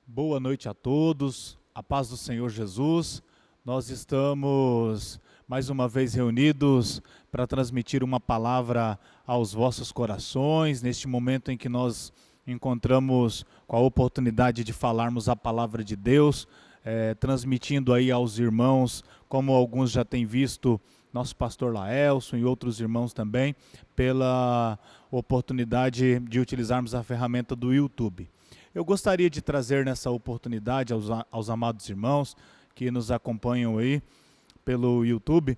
Boa noite a todos, a paz do Senhor Jesus. Nós estamos mais uma vez reunidos para transmitir uma palavra aos vossos corações, neste momento em que nós encontramos com a oportunidade de falarmos a palavra de Deus, transmitindo aí aos irmãos, como alguns já têm visto, nosso pastor Laelson e outros irmãos também, pela oportunidade de utilizarmos a ferramenta do YouTube. Eu gostaria de trazer nessa oportunidade aos amados irmãos que nos acompanham aí pelo YouTube,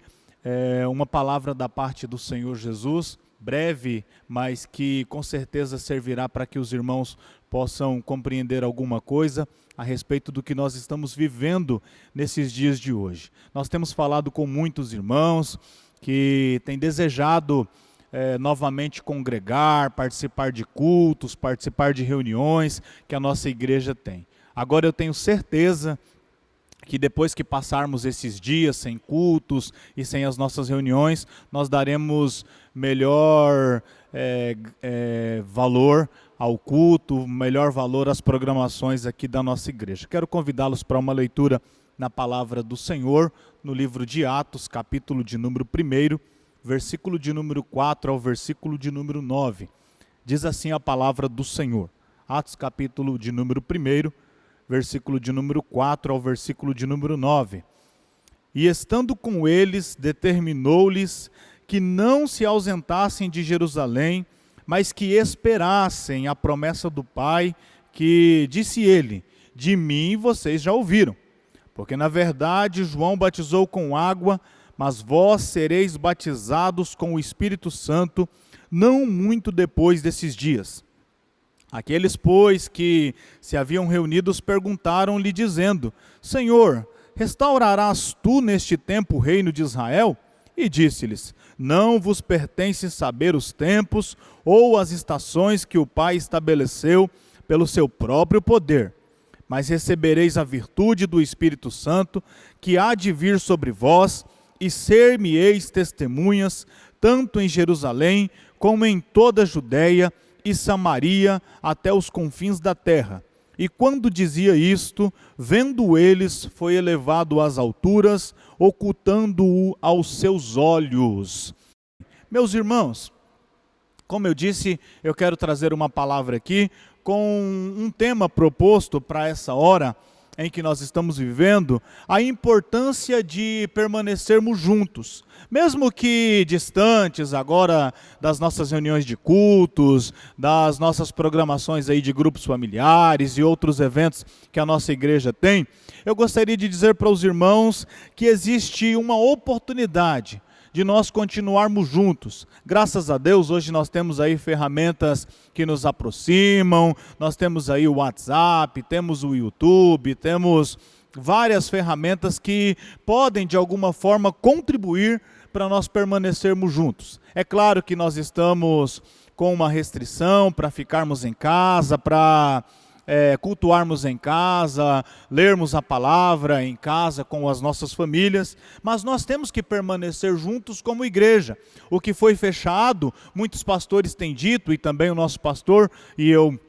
uma palavra da parte do Senhor Jesus, breve, mas que com certeza servirá para que os irmãos possam compreender alguma coisa a respeito do que nós estamos vivendo nesses dias de hoje. Nós temos falado com muitos irmãos que têm desejado novamente congregar, participar de cultos, participar de reuniões que a nossa igreja tem. Agora eu tenho certeza que depois que passarmos esses dias sem cultos e sem as nossas reuniões, nós daremos melhor valor ao culto, melhor valor às programações aqui da nossa igreja. Quero convidá-los para uma leitura na palavra do Senhor, no livro de Atos, capítulo de número 1, versículo de número 4 ao versículo de número 9. Diz assim a palavra do Senhor. Atos capítulo de número 1, versículo de número 4 ao versículo de número 9. E estando com eles, determinou-lhes que não se ausentassem de Jerusalém, mas que esperassem a promessa do Pai, que disse ele: de mim vocês já ouviram. Porque na verdade João batizou com água, mas vós sereis batizados com o Espírito Santo, não muito depois desses dias. Aqueles, pois, que se haviam reunidos, perguntaram-lhe, dizendo: Senhor, restaurarás tu neste tempo o reino de Israel? E disse-lhes: não vos pertence saber os tempos ou as estações que o Pai estabeleceu pelo seu próprio poder, mas recebereis a virtude do Espírito Santo, que há de vir sobre vós, e ser-me-eis testemunhas, tanto em Jerusalém, como em toda a Judéia e Samaria, até os confins da terra. E quando dizia isto, vendo eles, foi elevado às alturas, ocultando-o aos seus olhos. Meus irmãos, como eu disse, eu quero trazer uma palavra aqui com um tema proposto para essa hora em que nós estamos vivendo, a importância de permanecermos juntos, mesmo que distantes agora das nossas reuniões de cultos, das nossas programações aí de grupos familiares e outros eventos que a nossa igreja tem. Eu gostaria de dizer para os irmãos que existe uma oportunidade de nós continuarmos juntos. Graças a Deus, hoje nós temos aí ferramentas que nos aproximam, nós temos aí o WhatsApp, temos o YouTube, temos várias ferramentas que podem de alguma forma contribuir para nós permanecermos juntos. É claro que nós estamos com uma restrição para ficarmos em casa, para cultuarmos em casa, lermos a palavra em casa com as nossas famílias, mas nós temos que permanecer juntos como igreja. O que foi fechado, muitos pastores têm dito, e também o nosso pastor, e eu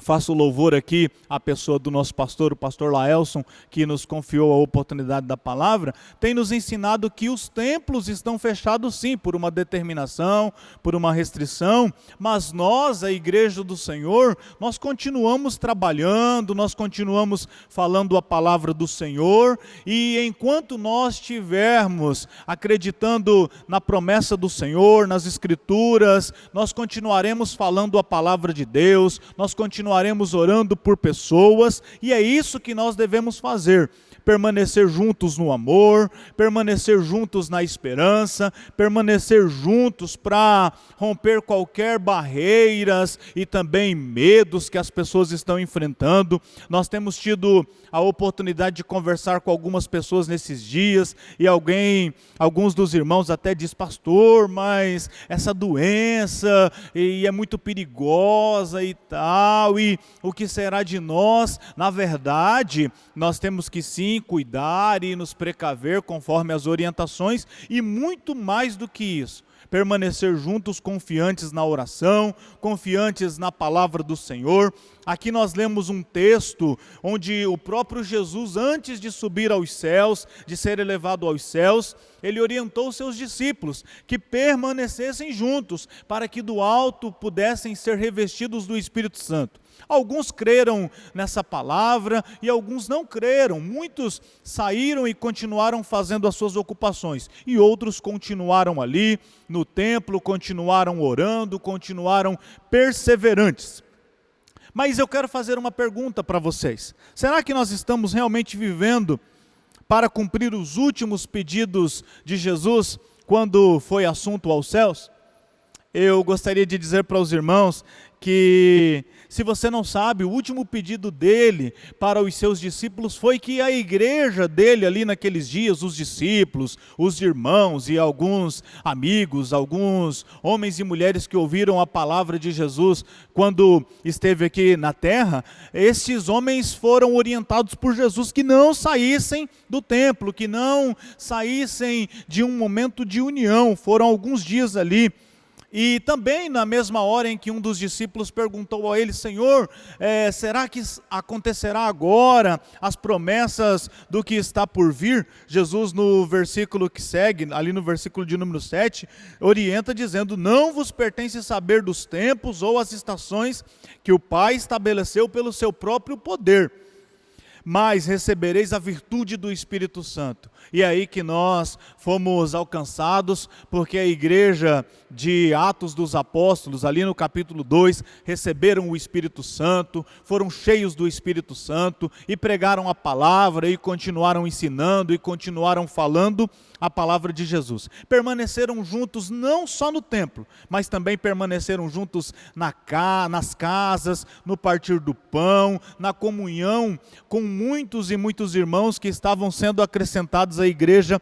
faço louvor aqui à pessoa do nosso pastor, o pastor Laelson, que nos confiou a oportunidade da palavra, tem nos ensinado que os templos estão fechados sim, por uma determinação, por uma restrição, mas nós, a igreja do Senhor, nós continuamos trabalhando, nós continuamos falando a palavra do Senhor, e enquanto nós estivermos acreditando na promessa do Senhor, nas Escrituras, nós continuaremos falando a palavra de Deus, nós continuaremos orando por pessoas, e é isso que nós devemos fazer. Permanecer juntos no amor, permanecer juntos na esperança, permanecer juntos para romper qualquer barreiras e também medos que as pessoas estão enfrentando. Nós temos tido a oportunidade de conversar com algumas pessoas nesses dias, e alguns dos irmãos até diz: pastor, mas essa doença e é muito perigosa e tal, e o que será de nós? Na verdade, nós temos que sim cuidar e nos precaver conforme as orientações, e muito mais do que isso, permanecer juntos, confiantes na oração, confiantes na palavra do Senhor. Aqui nós lemos um texto onde o próprio Jesus, antes de subir aos céus, de ser elevado aos céus, ele orientou seus discípulos que permanecessem juntos, para que do alto pudessem ser revestidos do Espírito Santo. Alguns creram nessa palavra e alguns não creram. Muitos saíram e continuaram fazendo as suas ocupações. E outros continuaram ali no templo, continuaram orando, continuaram perseverantes. Mas eu quero fazer uma pergunta para vocês. Será que nós estamos realmente vivendo para cumprir os últimos pedidos de Jesus quando foi assunto aos céus? Eu gostaria de dizer para os irmãos que, se você não sabe, o último pedido dele para os seus discípulos foi que a igreja dele ali naqueles dias, os discípulos, os irmãos e alguns amigos, alguns homens e mulheres que ouviram a palavra de Jesus quando esteve aqui na terra, esses homens foram orientados por Jesus que não saíssem do templo, que não saíssem de um momento de união. Foram alguns dias ali. E também na mesma hora em que um dos discípulos perguntou a ele: Senhor, será que acontecerá agora as promessas do que está por vir? Jesus, no versículo que segue, ali no versículo de número 7, orienta dizendo: não vos pertence saber dos tempos ou as estações que o Pai estabeleceu pelo seu próprio poder, mas recebereis a virtude do Espírito Santo. E é aí que nós fomos alcançados, porque a igreja de Atos dos Apóstolos, ali no capítulo 2, receberam o Espírito Santo, foram cheios do Espírito Santo e pregaram a palavra e continuaram ensinando e continuaram falando a palavra de Jesus. Permaneceram juntos não só no templo, mas também permaneceram juntos nas casas, no partir do pão, na comunhão com muitos e muitos irmãos que estavam sendo acrescentados à igreja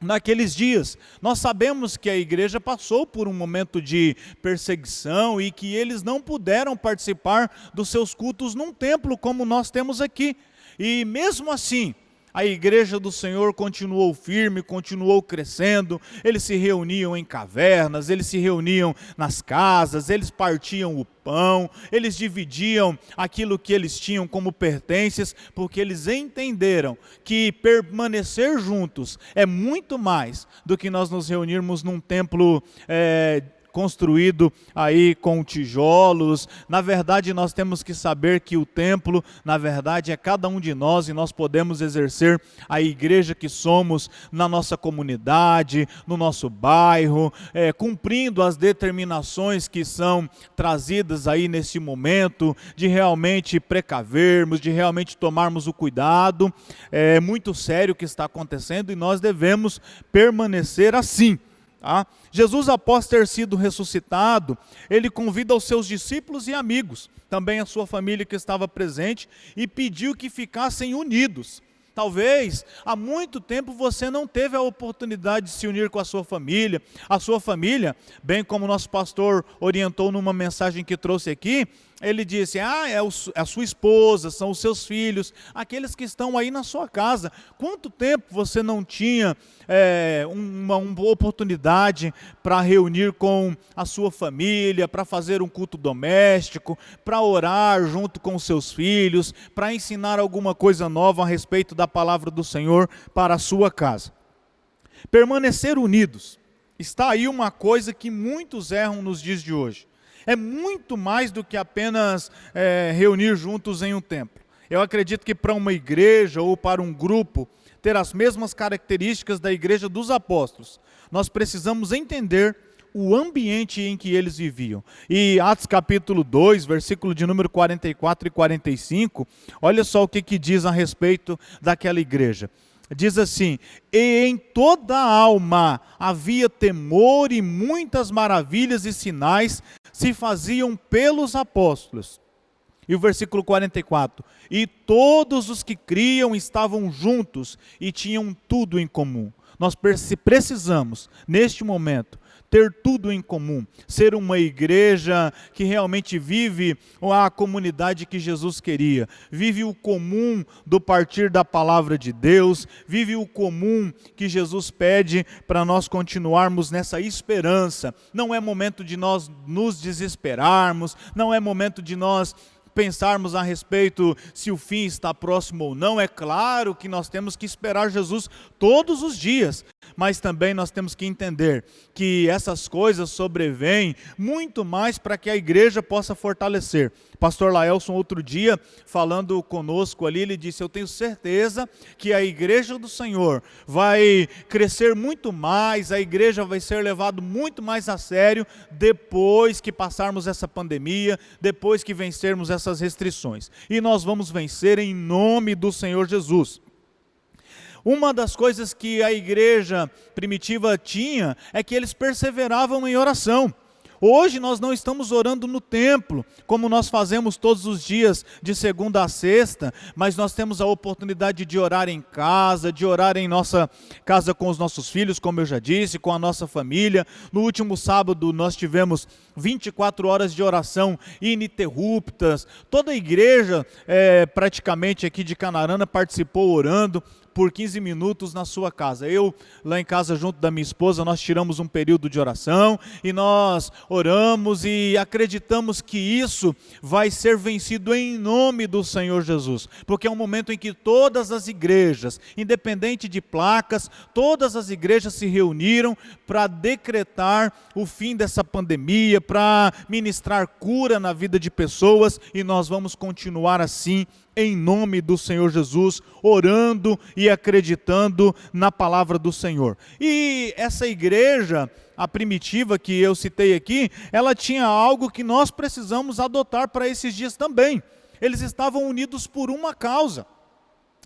naqueles dias. Nós sabemos que a igreja passou por um momento de perseguição e que eles não puderam participar dos seus cultos num templo como nós temos aqui. E mesmo assim, a igreja do Senhor continuou firme, continuou crescendo. Eles se reuniam em cavernas, eles se reuniam nas casas, eles partiam o pão, eles dividiam aquilo que eles tinham como pertences, porque eles entenderam que permanecer juntos é muito mais do que nós nos reunirmos num templo construído aí com tijolos. Na verdade, nós temos que saber que o templo, na verdade, é cada um de nós, e nós podemos exercer a igreja que somos na nossa comunidade, no nosso bairro, cumprindo as determinações que são trazidas aí nesse momento, de realmente precavermos, de realmente tomarmos o cuidado. É muito sério o que está acontecendo e nós devemos permanecer assim. Jesus, após ter sido ressuscitado, ele convida os seus discípulos e amigos, também a sua família que estava presente, e pediu que ficassem unidos. Talvez há muito tempo você não teve a oportunidade de se unir com a sua família. A sua família, bem como nosso pastor orientou numa mensagem que trouxe aqui, ele disse: é a sua esposa, são os seus filhos, aqueles que estão aí na sua casa. Quanto tempo você não tinha uma oportunidade para reunir com a sua família, para fazer um culto doméstico, para orar junto com os seus filhos, para ensinar alguma coisa nova a respeito da palavra do Senhor para a sua casa? Permanecer unidos. Está aí uma coisa que muitos erram nos dias de hoje. É muito mais do que apenas reunir juntos em um templo. Eu acredito que para uma igreja ou para um grupo ter as mesmas características da igreja dos apóstolos, nós precisamos entender o ambiente em que eles viviam. E Atos capítulo 2, versículo de número 44 e 45, olha só o que diz a respeito daquela igreja. Diz assim: e em toda a alma havia temor, e muitas maravilhas e sinais se faziam pelos apóstolos. E o versículo 44, e todos os que criam estavam juntos e tinham tudo em comum. Nós precisamos, neste momento, ter tudo em comum, ser uma igreja que realmente vive a comunidade que Jesus queria, vive o comum do partir da palavra de Deus, vive o comum que Jesus pede para nós continuarmos nessa esperança. Não é momento de nós nos desesperarmos, não é momento de nós pensarmos a respeito se o fim está próximo ou não. É claro que nós temos que esperar Jesus todos os dias, mas também nós temos que entender que essas coisas sobrevêm muito mais para que a igreja possa fortalecer. Pastor Laelson, outro dia, falando conosco ali, ele disse: eu tenho certeza que a igreja do Senhor vai crescer muito mais, a igreja vai ser levada muito mais a sério depois que passarmos essa pandemia, depois que vencermos essas restrições. E nós vamos vencer em nome do Senhor Jesus. Uma das coisas que a igreja primitiva tinha é que eles perseveravam em oração. Hoje nós não estamos orando no templo, como nós fazemos todos os dias de segunda a sexta, mas nós temos a oportunidade de orar em casa, de orar em nossa casa com os nossos filhos, como eu já disse, com a nossa família. No último sábado nós tivemos 24 horas de oração ininterruptas. Toda a igreja, praticamente aqui de Canarana, participou orando por 15 minutos na sua casa. Eu, lá em casa, junto da minha esposa, nós tiramos um período de oração e nós oramos e acreditamos que isso vai ser vencido em nome do Senhor Jesus, porque é um momento em que todas as igrejas, independente de placas, todas as igrejas se reuniram para decretar o fim dessa pandemia, para ministrar cura na vida de pessoas, e nós vamos continuar assim, em nome do Senhor Jesus, orando e acreditando na palavra do Senhor. E essa igreja, a primitiva que eu citei aqui, ela tinha algo que nós precisamos adotar para esses dias também. Eles estavam unidos por uma causa.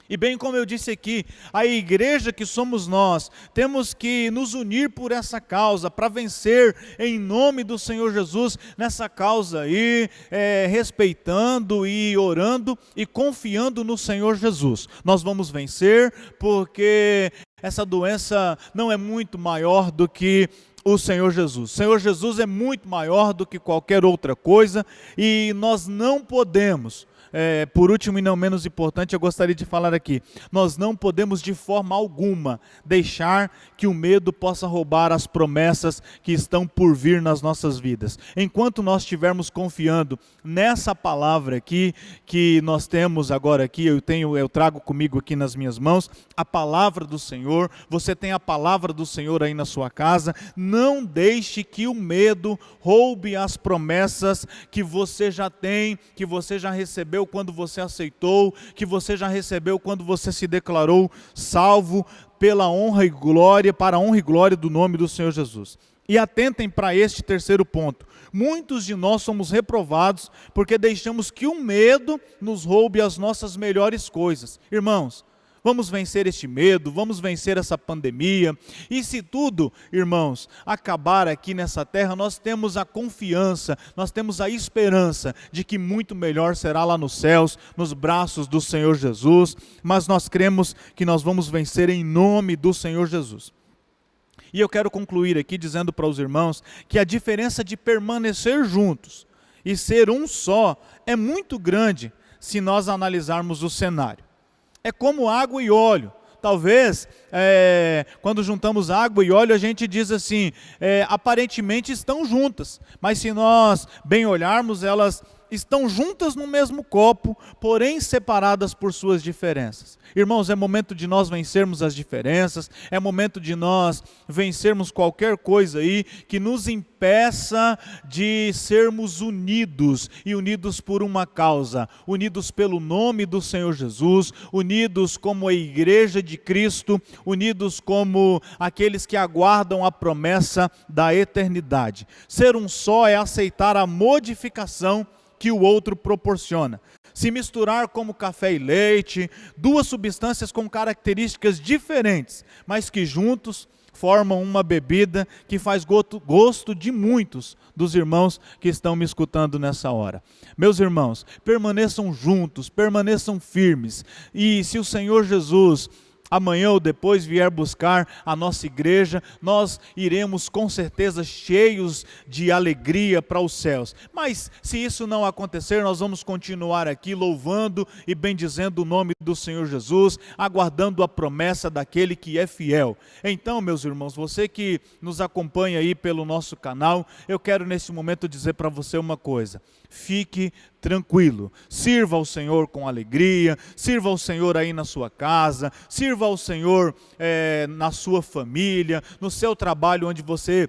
E bem como eu disse aqui, a igreja que somos nós, temos que nos unir por essa causa, para vencer em nome do Senhor Jesus nessa causa aí, respeitando e orando e confiando no Senhor Jesus. Nós vamos vencer porque essa doença não é muito maior do que o Senhor Jesus. O Senhor Jesus é muito maior do que qualquer outra coisa e nós não podemos... por último e não menos importante, eu gostaria de falar aqui, nós não podemos de forma alguma deixar que o medo possa roubar as promessas que estão por vir nas nossas vidas. Enquanto nós estivermos confiando nessa palavra aqui, que nós temos agora aqui, eu trago comigo aqui nas minhas mãos, a palavra do Senhor, você tem a palavra do Senhor aí na sua casa, não deixe que o medo roube as promessas que você já tem, que você já recebeu quando você aceitou, que você já recebeu quando você se declarou salvo pela honra e glória, para a honra e glória do nome do Senhor Jesus. E atentem para este terceiro ponto. Muitos de nós somos reprovados porque deixamos que o medo nos roube as nossas melhores coisas. Irmãos, vamos vencer este medo, vamos vencer essa pandemia. E se tudo, irmãos, acabar aqui nessa terra, nós temos a confiança, nós temos a esperança de que muito melhor será lá nos céus, nos braços do Senhor Jesus. Mas nós cremos que nós vamos vencer em nome do Senhor Jesus. E eu quero concluir aqui dizendo para os irmãos que a diferença de permanecer juntos e ser um só é muito grande se nós analisarmos o cenário. É como água e óleo. Talvez, quando juntamos água e óleo, a gente diz assim, aparentemente estão juntas, mas se nós bem olharmos, elas estão juntas no mesmo copo, porém separadas por suas diferenças. Irmãos, é momento de nós vencermos as diferenças, é momento de nós vencermos qualquer coisa aí que nos impeça de sermos unidos, e unidos por uma causa, unidos pelo nome do Senhor Jesus, unidos como a igreja de Cristo, unidos como aqueles que aguardam a promessa da eternidade. Ser um só é aceitar a modificação que o outro proporciona. Se misturar como café e leite, duas substâncias com características diferentes, mas que juntos formam uma bebida que faz gosto de muitos dos irmãos que estão me escutando nessa hora. Meus irmãos, permaneçam juntos, permaneçam firmes, e se o Senhor Jesus amanhã ou depois vier buscar a nossa igreja, nós iremos com certeza cheios de alegria para os céus. Mas se isso não acontecer, nós vamos continuar aqui louvando e bendizendo o nome do Senhor Jesus, aguardando a promessa daquele que é fiel. Então, meus irmãos, você que nos acompanha aí pelo nosso canal, eu quero nesse momento dizer para você uma coisa: fique tranquilo, sirva ao Senhor com alegria, sirva ao Senhor aí na sua casa, sirva ao Senhor na sua família, no seu trabalho onde você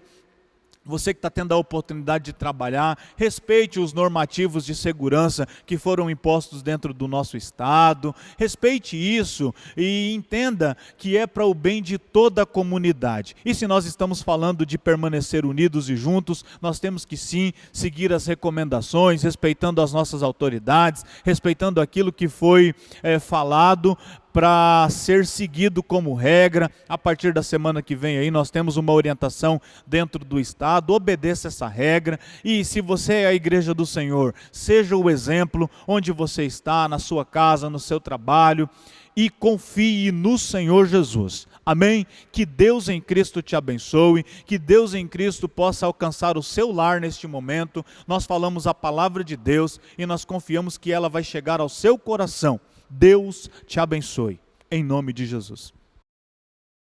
que está tendo a oportunidade de trabalhar, respeite os normativos de segurança que foram impostos dentro do nosso estado, respeite isso e entenda que é para o bem de toda a comunidade. E se nós estamos falando de permanecer unidos e juntos, nós temos que sim seguir as recomendações, respeitando as nossas autoridades, respeitando aquilo que foi falado, para ser seguido como regra. A partir da semana que vem aí nós temos uma orientação dentro do estado, obedeça essa regra, e se você é a igreja do Senhor, seja o exemplo onde você está, na sua casa, no seu trabalho, e confie no Senhor Jesus. Amém? Que Deus em Cristo te abençoe, que Deus em Cristo possa alcançar o seu lar neste momento. Nós falamos a palavra de Deus e nós confiamos que ela vai chegar ao seu coração. Deus te abençoe, em nome de Jesus.